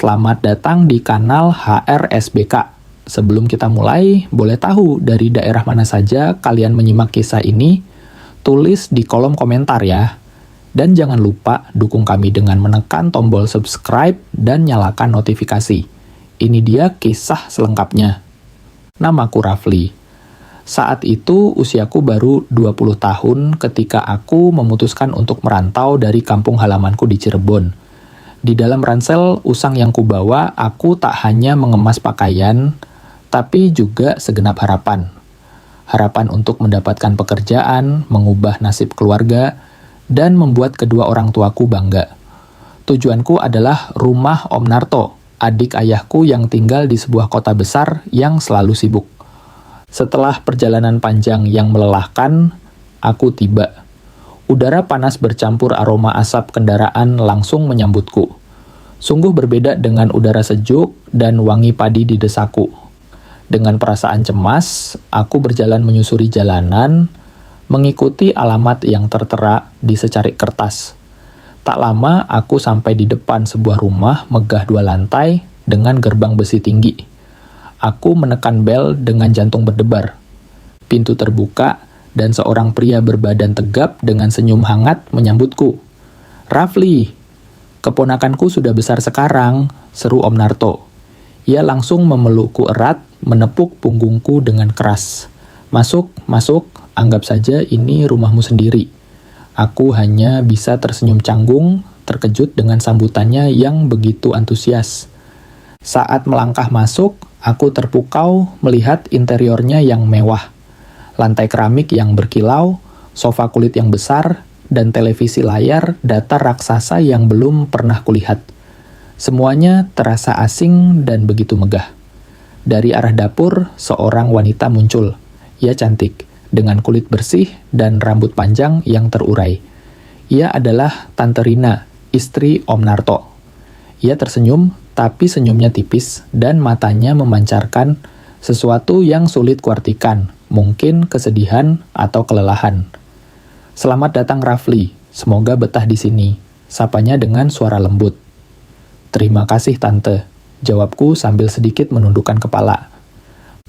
Selamat datang di kanal HRSBK. Sebelum kita mulai, boleh tahu dari daerah mana saja kalian menyimak kisah ini? Tulis di kolom komentar ya. Dan jangan lupa dukung kami dengan menekan tombol subscribe dan nyalakan notifikasi. Ini dia kisah selengkapnya. Namaku Rafli. Saat itu usiaku baru 20 tahun ketika aku memutuskan untuk merantau dari kampung halamanku di Cirebon. Di dalam ransel usang yang kubawa, aku tak hanya mengemas pakaian, tapi juga segenap harapan. Harapan untuk mendapatkan pekerjaan, mengubah nasib keluarga, dan membuat kedua orang tuaku bangga. Tujuanku adalah rumah Om Narto, adik ayahku yang tinggal di sebuah kota besar yang selalu sibuk. Setelah perjalanan panjang yang melelahkan, aku tiba. Udara panas bercampur aroma asap kendaraan langsung menyambutku. Sungguh berbeda dengan udara sejuk dan wangi padi di desaku. Dengan perasaan cemas, aku berjalan menyusuri jalanan, mengikuti alamat yang tertera di secarik kertas. Tak lama, aku sampai di depan sebuah rumah megah 2 lantai dengan gerbang besi tinggi. Aku menekan bel dengan jantung berdebar. Pintu terbuka, dan seorang pria berbadan tegap dengan senyum hangat menyambutku. "Rafli, keponakanku sudah besar sekarang," seru Om Narto. Ia langsung memelukku erat, menepuk punggungku dengan keras. "Masuk, masuk, anggap saja ini rumahmu sendiri." Aku hanya bisa tersenyum canggung, terkejut dengan sambutannya yang begitu antusias. Saat melangkah masuk, aku terpukau melihat interiornya yang mewah. Lantai keramik yang berkilau, sofa kulit yang besar, dan televisi layar datar raksasa yang belum pernah kulihat. Semuanya terasa asing dan begitu megah. Dari arah dapur, seorang wanita muncul. Ia cantik, dengan kulit bersih dan rambut panjang yang terurai. Ia adalah Tante Rina, istri Om Narto. Ia tersenyum, tapi senyumnya tipis, dan matanya memancarkan sesuatu yang sulit kuartikan. Mungkin kesedihan atau kelelahan. "Selamat datang Rafli, semoga betah di sini," sapanya dengan suara lembut. "Terima kasih Tante," jawabku sambil sedikit menundukkan kepala.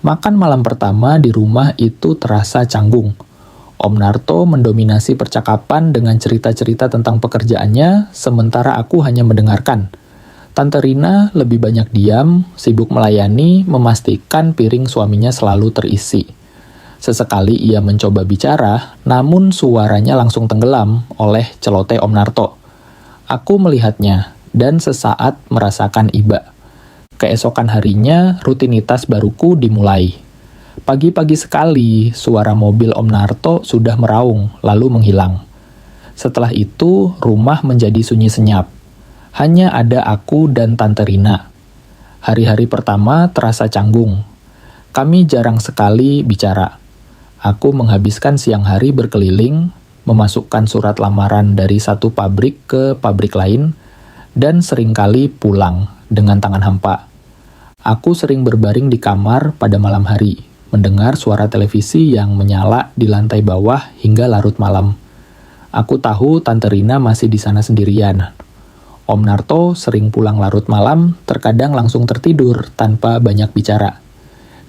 Makan malam pertama di rumah itu terasa canggung. Om Narto mendominasi percakapan dengan cerita-cerita tentang pekerjaannya, sementara aku hanya mendengarkan. Tante Rina lebih banyak diam, sibuk melayani, memastikan piring suaminya selalu terisi. Sesekali ia mencoba bicara, namun suaranya langsung tenggelam oleh celoteh Om Narto. Aku melihatnya, dan sesaat merasakan iba. Keesokan harinya, rutinitas baruku dimulai. Pagi-pagi sekali, suara mobil Om Narto sudah meraung, lalu menghilang. Setelah itu, rumah menjadi sunyi senyap. Hanya ada aku dan Tante Rina. Hari-hari pertama terasa canggung. Kami jarang sekali bicara. Aku menghabiskan siang hari berkeliling, memasukkan surat lamaran dari satu pabrik ke pabrik lain, dan seringkali pulang dengan tangan hampa. Aku sering berbaring di kamar pada malam hari, mendengar suara televisi yang menyala di lantai bawah hingga larut malam. Aku tahu Tante Rina masih di sana sendirian. Om Narto sering pulang larut malam, terkadang langsung tertidur tanpa banyak bicara.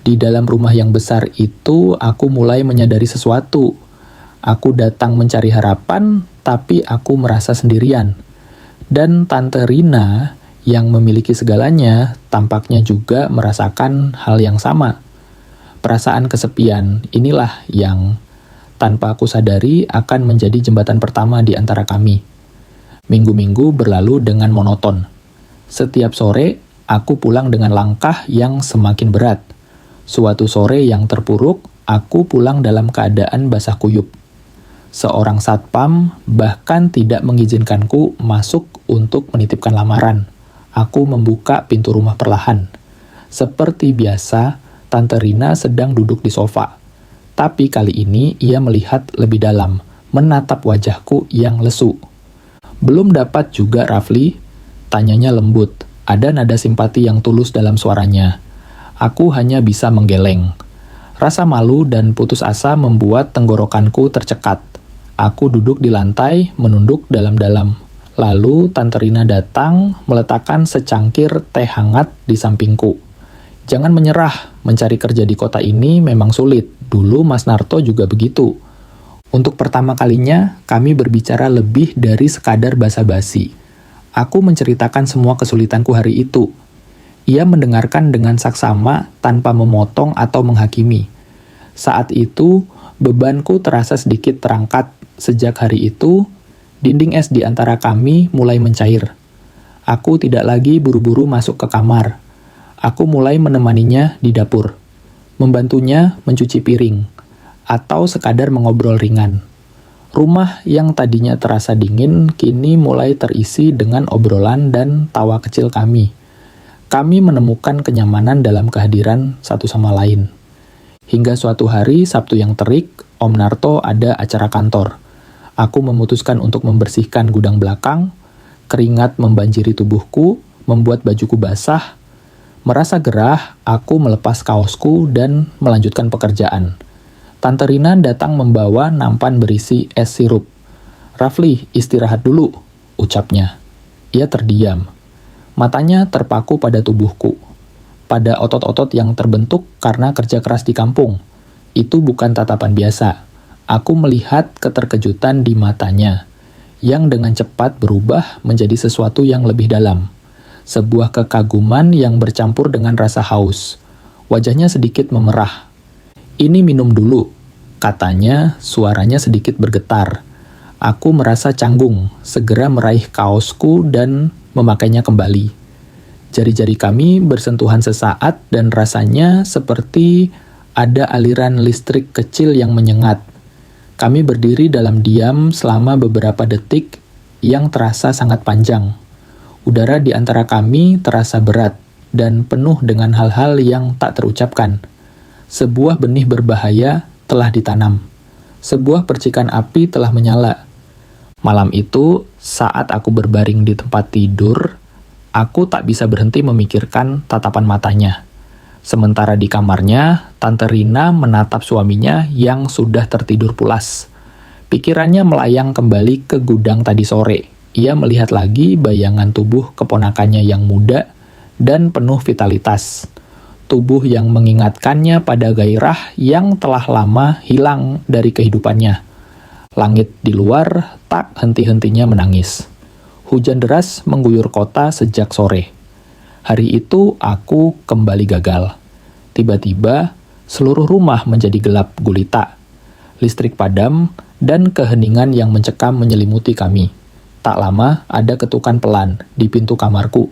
Di dalam rumah yang besar itu, aku mulai menyadari sesuatu. Aku datang mencari harapan, tapi aku merasa sendirian. Dan Tante Rina, yang memiliki segalanya, tampaknya juga merasakan hal yang sama. Perasaan kesepian inilah yang, tanpa aku sadari, akan menjadi jembatan pertama di antara kami. Minggu-minggu berlalu dengan monoton. Setiap sore, aku pulang dengan langkah yang semakin berat. Suatu sore yang terpuruk, aku pulang dalam keadaan basah kuyup. Seorang satpam bahkan tidak mengizinkanku masuk untuk menitipkan lamaran. Aku membuka pintu rumah perlahan. Seperti biasa, Tante Rina sedang duduk di sofa. Tapi kali ini ia melihat lebih dalam, menatap wajahku yang lesu. "Belum dapat juga Rafli?" tanyanya lembut. Ada nada simpati yang tulus dalam suaranya. Aku hanya bisa menggeleng. Rasa malu dan putus asa membuat tenggorokanku tercekat. Aku duduk di lantai, menunduk dalam-dalam. Lalu Tante Rina datang meletakkan secangkir teh hangat di sampingku. Jangan menyerah, mencari kerja di kota ini memang sulit. Dulu Mas Narto juga begitu. Untuk pertama kalinya, kami berbicara lebih dari sekadar basa-basi. Aku menceritakan semua kesulitanku hari itu. Ia mendengarkan dengan saksama tanpa memotong atau menghakimi. Saat itu, bebanku terasa sedikit terangkat. Sejak hari itu, dinding es di antara kami mulai mencair. Aku tidak lagi buru-buru masuk ke kamar. Aku mulai menemaninya di dapur, membantunya mencuci piring, atau sekadar mengobrol ringan. Rumah yang tadinya terasa dingin kini mulai terisi dengan obrolan dan tawa kecil kami. Kami menemukan kenyamanan dalam kehadiran satu sama lain. Hingga suatu hari Sabtu yang terik, Om Narto ada acara kantor. Aku memutuskan untuk membersihkan gudang belakang. Keringat membanjiri tubuhku, membuat bajuku basah. Merasa gerah, aku melepas kaosku dan melanjutkan pekerjaan. Tante Rina datang membawa nampan berisi es sirup. "Rafli, istirahat dulu," ucapnya. Ia terdiam. Matanya terpaku pada tubuhku, pada otot-otot yang terbentuk karena kerja keras di kampung. Itu bukan tatapan biasa. Aku melihat keterkejutan di matanya, yang dengan cepat berubah menjadi sesuatu yang lebih dalam. Sebuah kekaguman yang bercampur dengan rasa haus. Wajahnya sedikit memerah. "Ini minum dulu," katanya, suaranya sedikit bergetar. Aku merasa canggung, segera meraih kaosku dan memakainya kembali. Jari-jari kami bersentuhan sesaat dan rasanya seperti ada aliran listrik kecil yang menyengat. Kami berdiri dalam diam selama beberapa detik yang terasa sangat panjang. Udara di antara kami terasa berat dan penuh dengan hal-hal yang tak terucapkan. Sebuah benih berbahaya telah ditanam. Sebuah percikan api telah menyala. Malam itu, saat aku berbaring di tempat tidur, aku tak bisa berhenti memikirkan tatapan matanya. Sementara di kamarnya, Tante Rina menatap suaminya yang sudah tertidur pulas. Pikirannya melayang kembali ke gudang tadi sore. Ia melihat lagi bayangan tubuh keponakannya yang muda dan penuh vitalitas. Tubuh yang mengingatkannya pada gairah yang telah lama hilang dari kehidupannya. Langit di luar tak henti-hentinya menangis. Hujan deras mengguyur kota sejak sore. Hari itu aku kembali gagal. Tiba-tiba, seluruh rumah menjadi gelap gulita. Listrik padam dan keheningan yang mencekam menyelimuti kami. Tak lama, ada ketukan pelan di pintu kamarku.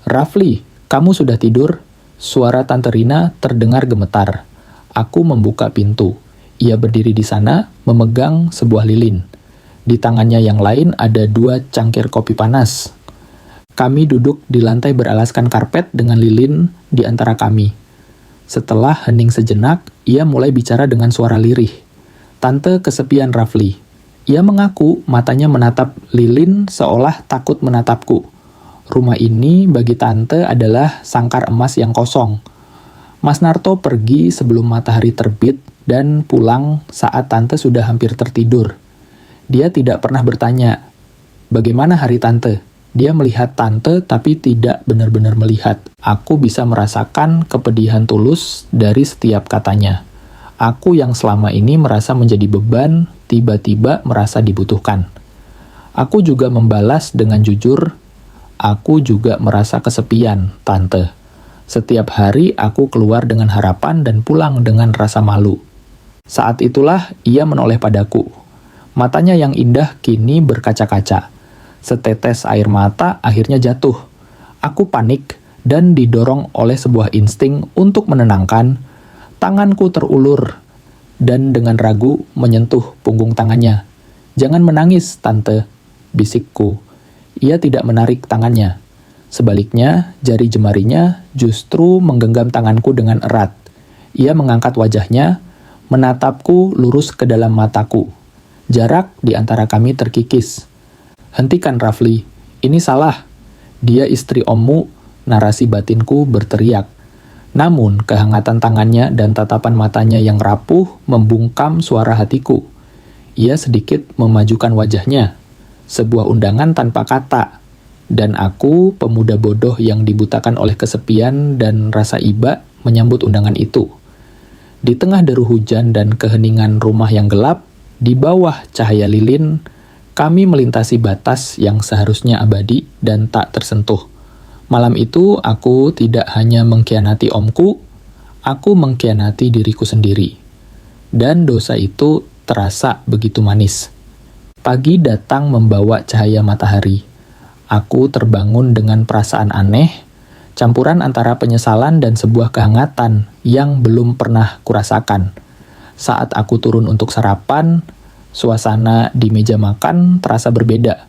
"Rafli, kamu sudah tidur?" Suara Tante Rina terdengar gemetar. Aku membuka pintu. Ia berdiri di sana, memegang sebuah lilin. Di tangannya yang lain ada 2 cangkir kopi panas. Kami duduk di lantai beralaskan karpet dengan lilin di antara kami. Setelah hening sejenak, ia mulai bicara dengan suara lirih. "Tante kesepian, Rafli." Ia mengaku matanya menatap lilin seolah takut menatapku. Rumah ini bagi Tante adalah sangkar emas yang kosong. Mas Narto pergi sebelum matahari terbit dan pulang saat Tante sudah hampir tertidur. Dia tidak pernah bertanya, "Bagaimana hari Tante?" Dia melihat Tante tapi tidak benar-benar melihat. Aku bisa merasakan kepedihan tulus dari setiap katanya. Aku yang selama ini merasa menjadi beban, tiba-tiba merasa dibutuhkan. Aku juga membalas dengan jujur, "Aku juga merasa kesepian, Tante. Setiap hari aku keluar dengan harapan dan pulang dengan rasa malu." Saat itulah ia menoleh padaku. Matanya yang indah kini berkaca-kaca. Setetes air mata akhirnya jatuh. Aku panik dan didorong oleh sebuah insting untuk menenangkan. Tanganku terulur dan dengan ragu menyentuh punggung tangannya. "Jangan menangis, Tante," bisikku. Ia tidak menarik tangannya. Sebaliknya, jari jemarinya justru menggenggam tanganku dengan erat. Ia mengangkat wajahnya, menatapku lurus ke dalam mataku. Jarak di antara kami terkikis. "Hentikan, Rafli. Ini salah. Dia istri ommu," narasi batinku berteriak. Namun, kehangatan tangannya dan tatapan matanya yang rapuh membungkam suara hatiku. Ia sedikit memajukan wajahnya. sebuah undangan tanpa kata, dan aku, pemuda bodoh yang dibutakan oleh kesepian dan rasa iba, menyambut undangan itu. Di tengah deru hujan dan keheningan rumah yang gelap, di bawah cahaya lilin, kami melintasi batas yang seharusnya abadi dan tak tersentuh. Malam itu, aku tidak hanya mengkhianati omku, aku mengkhianati diriku sendiri. Dan dosa itu terasa begitu manis. Pagi datang membawa cahaya matahari. Aku terbangun dengan perasaan aneh, campuran antara penyesalan dan sebuah kehangatan yang belum pernah kurasakan. Saat aku turun untuk sarapan, suasana di meja makan terasa berbeda.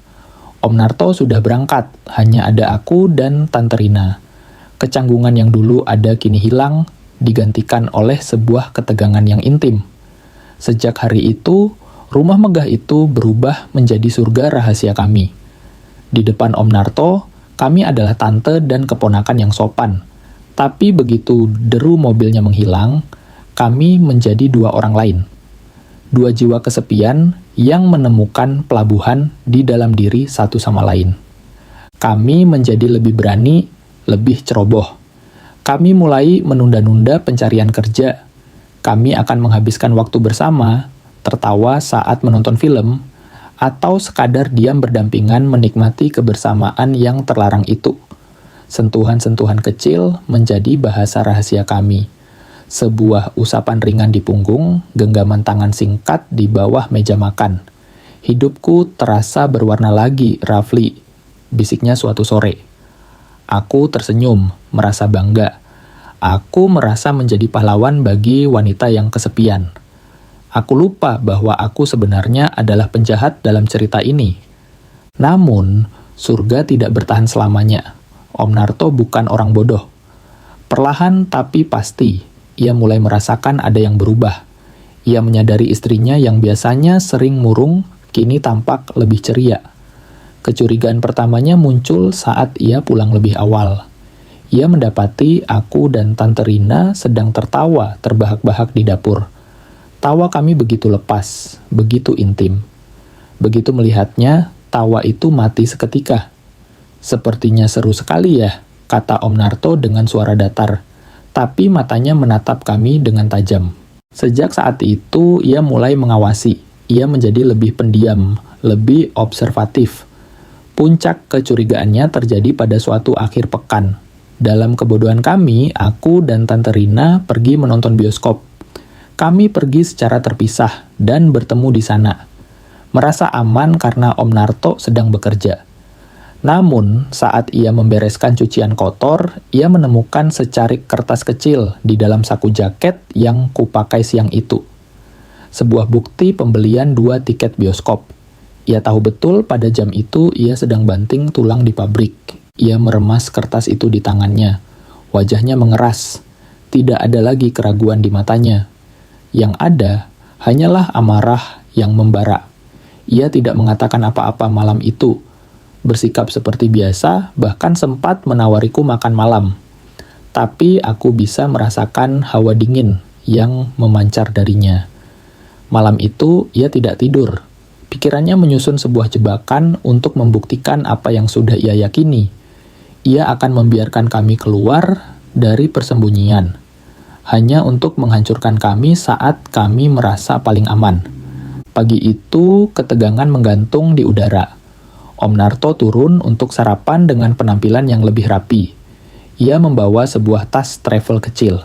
Om Narto sudah berangkat, hanya ada aku dan Tante Rina. Kecanggungan yang dulu ada kini hilang, digantikan oleh sebuah ketegangan yang intim. Sejak hari itu, rumah megah itu berubah menjadi surga rahasia kami. Di depan Om Narto, kami adalah tante dan keponakan yang sopan. Tapi begitu deru mobilnya menghilang, kami menjadi dua orang lain. Dua jiwa kesepian yang menemukan pelabuhan di dalam diri satu sama lain. Kami menjadi lebih berani, lebih ceroboh. Kami mulai menunda-nunda pencarian kerja. Kami akan menghabiskan waktu bersama, tertawa saat menonton film, atau sekadar diam berdampingan menikmati kebersamaan yang terlarang itu. Sentuhan-sentuhan kecil menjadi bahasa rahasia kami. Sebuah usapan ringan di punggung, genggaman tangan singkat di bawah meja makan. Hidupku terasa berwarna lagi, Rafli, bisiknya suatu sore. Aku tersenyum, merasa bangga. Aku merasa menjadi pahlawan bagi wanita yang kesepian. Aku lupa bahwa aku sebenarnya adalah penjahat dalam cerita ini. Namun, surga tidak bertahan selamanya. Om Narto bukan orang bodoh. Perlahan tapi pasti, ia mulai merasakan ada yang berubah. Ia menyadari istrinya yang biasanya sering murung, kini tampak lebih ceria. Kecurigaan pertamanya muncul saat ia pulang lebih awal. Ia mendapati aku dan Tante Rina sedang tertawa terbahak-bahak di dapur. Tawa kami begitu lepas, begitu intim. Begitu melihatnya, tawa itu mati seketika. Sepertinya seru sekali ya, kata Om Narto dengan suara datar. Tapi matanya menatap kami dengan tajam. Sejak saat itu, ia mulai mengawasi. Ia menjadi lebih pendiam, lebih observatif. Puncak kecurigaannya terjadi pada suatu akhir pekan. Dalam kebodohan kami, aku dan Tante Rina pergi menonton bioskop. Kami pergi secara terpisah dan bertemu di sana. Merasa aman karena Om Narto sedang bekerja. Namun, saat ia membereskan cucian kotor, ia menemukan secarik kertas kecil di dalam saku jaket yang kupakai siang itu. Sebuah bukti pembelian 2 tiket bioskop. Ia tahu betul pada jam itu ia sedang banting tulang di pabrik. Ia meremas kertas itu di tangannya. Wajahnya mengeras. Tidak ada lagi keraguan di matanya. Yang ada hanyalah amarah yang membara. Ia tidak mengatakan apa-apa malam itu. Bersikap seperti biasa, bahkan sempat menawariku makan malam. Tapi aku bisa merasakan hawa dingin yang memancar darinya. Malam itu, ia tidak tidur. Pikirannya menyusun sebuah jebakan untuk membuktikan apa yang sudah ia yakini. Ia akan membiarkan kami keluar dari persembunyian. Hanya untuk menghancurkan kami saat kami merasa paling aman. Pagi itu, ketegangan menggantung di udara. Om Narto turun untuk sarapan dengan penampilan yang lebih rapi. Ia membawa sebuah tas travel kecil.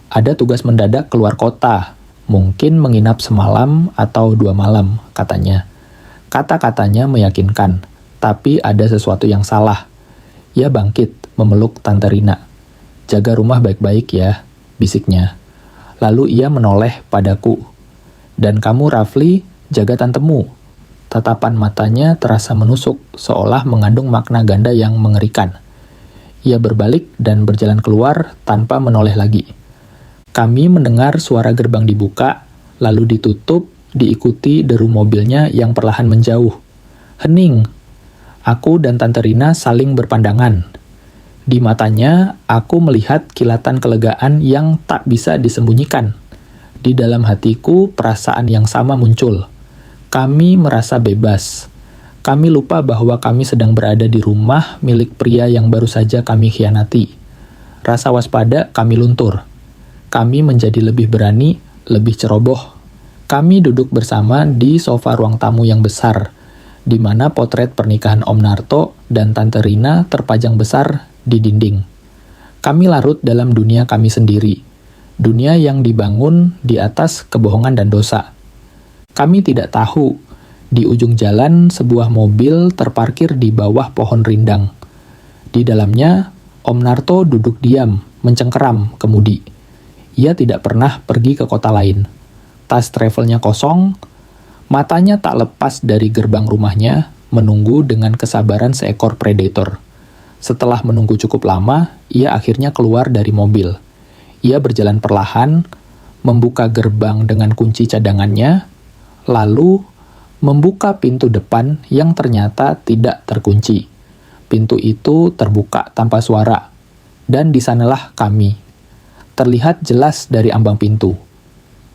Ada tugas mendadak keluar kota, mungkin menginap semalam atau 2 malam, katanya. Kata-katanya meyakinkan, tapi ada sesuatu yang salah. Ia bangkit, memeluk Tante Rina. Jaga rumah baik-baik ya, bisiknya. Lalu ia menoleh padaku. Dan kamu, Rafli, jaga tantemu. Tatapan matanya terasa menusuk, seolah mengandung makna ganda yang mengerikan. Ia berbalik dan berjalan keluar tanpa menoleh lagi. Kami mendengar suara gerbang dibuka, lalu ditutup, diikuti deru mobilnya yang perlahan menjauh. Hening. Aku dan Tante Rina saling berpandangan. Di matanya, aku melihat kilatan kelegaan yang tak bisa disembunyikan. Di dalam hatiku, perasaan yang sama muncul. Kami merasa bebas. Kami lupa bahwa kami sedang berada di rumah milik pria yang baru saja kami khianati. Rasa waspada kami luntur. Kami menjadi lebih berani, lebih ceroboh. Kami duduk bersama di sofa ruang tamu yang besar, di mana potret pernikahan Om Narto dan Tante Rina terpajang besar di dinding. Kami larut dalam dunia kami sendiri, dunia yang dibangun di atas kebohongan dan dosa. Kami tidak tahu, di ujung jalan sebuah mobil terparkir di bawah pohon rindang. Di dalamnya, Om Narto duduk diam, mencengkeram kemudi. Ia tidak pernah pergi ke kota lain. Tas travelnya kosong, matanya tak lepas dari gerbang rumahnya, menunggu dengan kesabaran seekor predator. Setelah menunggu cukup lama, ia akhirnya keluar dari mobil. Ia berjalan perlahan, membuka gerbang dengan kunci cadangannya, lalu membuka pintu depan yang ternyata tidak terkunci. Pintu itu terbuka tanpa suara, dan di sanalah kami. Terlihat jelas dari ambang pintu.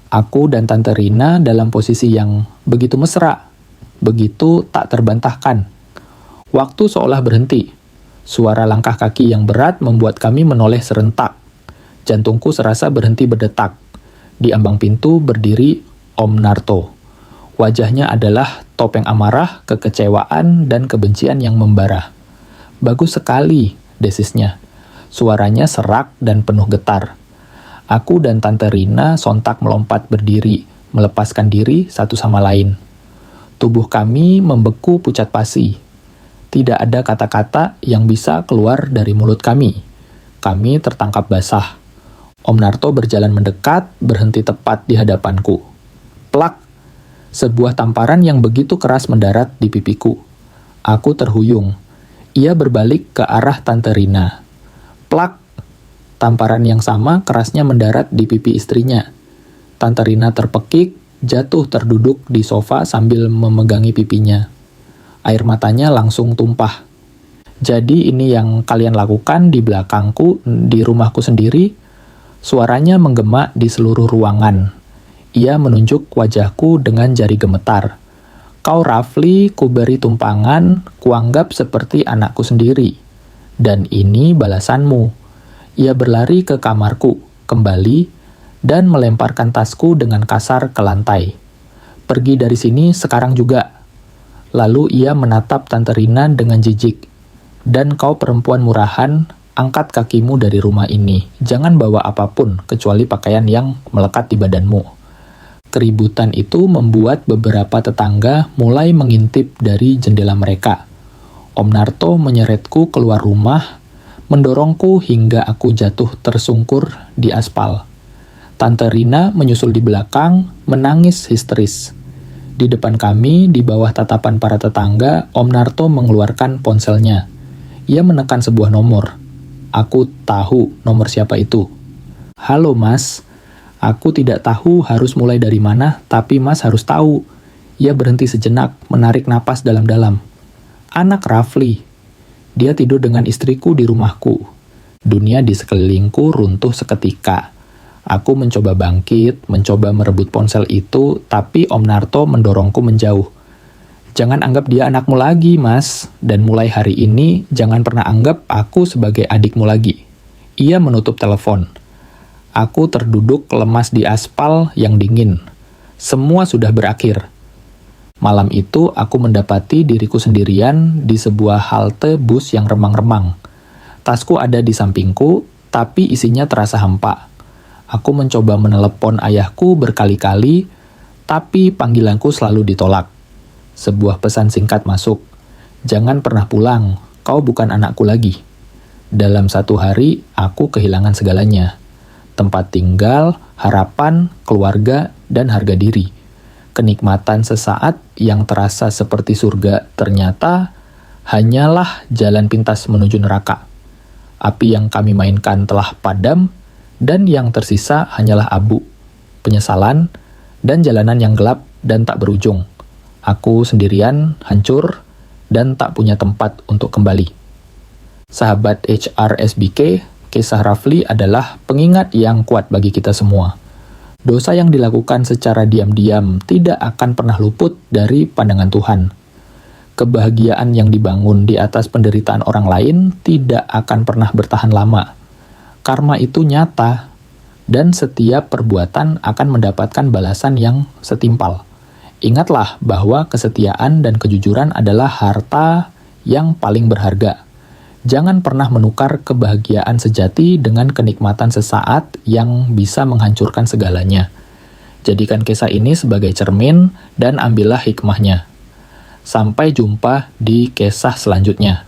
Aku dan Tante Rina dalam posisi yang begitu mesra, begitu tak terbantahkan. Waktu seolah berhenti. Suara langkah kaki yang berat membuat kami menoleh serentak. Jantungku serasa berhenti berdetak. Di ambang pintu berdiri Om Narto. Wajahnya adalah topeng amarah, kekecewaan, dan kebencian yang membara. "Bagus sekali," desisnya. Suaranya serak dan penuh getar. Aku dan Tante Rina sontak melompat berdiri, melepaskan diri satu sama lain. Tubuh kami membeku pucat pasi. Tidak ada kata-kata yang bisa keluar dari mulut kami. Kami tertangkap basah. Om Narto berjalan mendekat, berhenti tepat di hadapanku. Plak! Sebuah tamparan yang begitu keras mendarat di pipiku. Aku terhuyung. Ia berbalik ke arah Tante Rina. Plak! Tamparan yang sama kerasnya mendarat di pipi istrinya. Tante Rina terpekik, jatuh terduduk di sofa sambil memegangi pipinya. Air matanya langsung tumpah. "Jadi ini yang kalian lakukan di belakangku, di rumahku sendiri?" Suaranya menggema di seluruh ruangan. Ia menunjuk wajahku dengan jari gemetar. "Kau Rafli, kuberi tumpangan, kuanggap seperti anakku sendiri. Dan ini balasanmu." Ia berlari ke kamarku, kembali, dan melemparkan tasku dengan kasar ke lantai. "Pergi dari sini sekarang juga." Lalu ia menatap Tante Rina dengan jijik. "Dan kau perempuan murahan, angkat kakimu dari rumah ini. Jangan bawa apapun, kecuali pakaian yang melekat di badanmu." Keributan itu membuat beberapa tetangga mulai mengintip dari jendela mereka. Om Narto menyeretku keluar rumah, mendorongku hingga aku jatuh tersungkur di aspal. Tante Rina menyusul di belakang, menangis histeris. Di depan kami, di bawah tatapan para tetangga, Om Narto mengeluarkan ponselnya. Ia menekan sebuah nomor. Aku tahu nomor siapa itu. "Halo Mas, aku tidak tahu harus mulai dari mana, tapi Mas harus tahu." Ia berhenti sejenak, menarik napas dalam-dalam. "Anak Rafli. Dia tidur dengan istriku di rumahku. Dunia di sekelilingku runtuh seketika. Aku mencoba bangkit, mencoba merebut ponsel itu, tapi Om Narto mendorongku menjauh. Jangan anggap dia anakmu lagi, Mas. Dan mulai hari ini, jangan pernah anggap aku sebagai adikmu lagi." Ia menutup telepon. Aku terduduk lemas di aspal yang dingin. Semua sudah berakhir. Malam itu, aku mendapati diriku sendirian di sebuah halte bus yang remang-remang. Tasku ada di sampingku, tapi isinya terasa hampa. Aku mencoba menelepon ayahku berkali-kali, tapi panggilanku selalu ditolak. Sebuah pesan singkat masuk. "Jangan pernah pulang, kau bukan anakku lagi." Dalam satu hari, aku kehilangan segalanya. Tempat tinggal, harapan, keluarga, dan harga diri. Kenikmatan sesaat yang terasa seperti surga ternyata hanyalah jalan pintas menuju neraka. Api yang kami mainkan telah padam, dan yang tersisa hanyalah abu, penyesalan, dan jalanan yang gelap dan tak berujung. Aku sendirian, hancur, dan tak punya tempat untuk kembali. Sahabat HRSBK, kisah Rafli adalah pengingat yang kuat bagi kita semua. Dosa yang dilakukan secara diam-diam tidak akan pernah luput dari pandangan Tuhan. kebahagiaan yang dibangun di atas penderitaan orang lain tidak akan pernah bertahan lama. Karma itu nyata, dan setiap perbuatan akan mendapatkan balasan yang setimpal. Ingatlah bahwa kesetiaan dan kejujuran adalah harta yang paling berharga. Jangan pernah menukar kebahagiaan sejati dengan kenikmatan sesaat yang bisa menghancurkan segalanya. Jadikan kisah ini sebagai cermin dan ambillah hikmahnya. Sampai jumpa di kisah selanjutnya.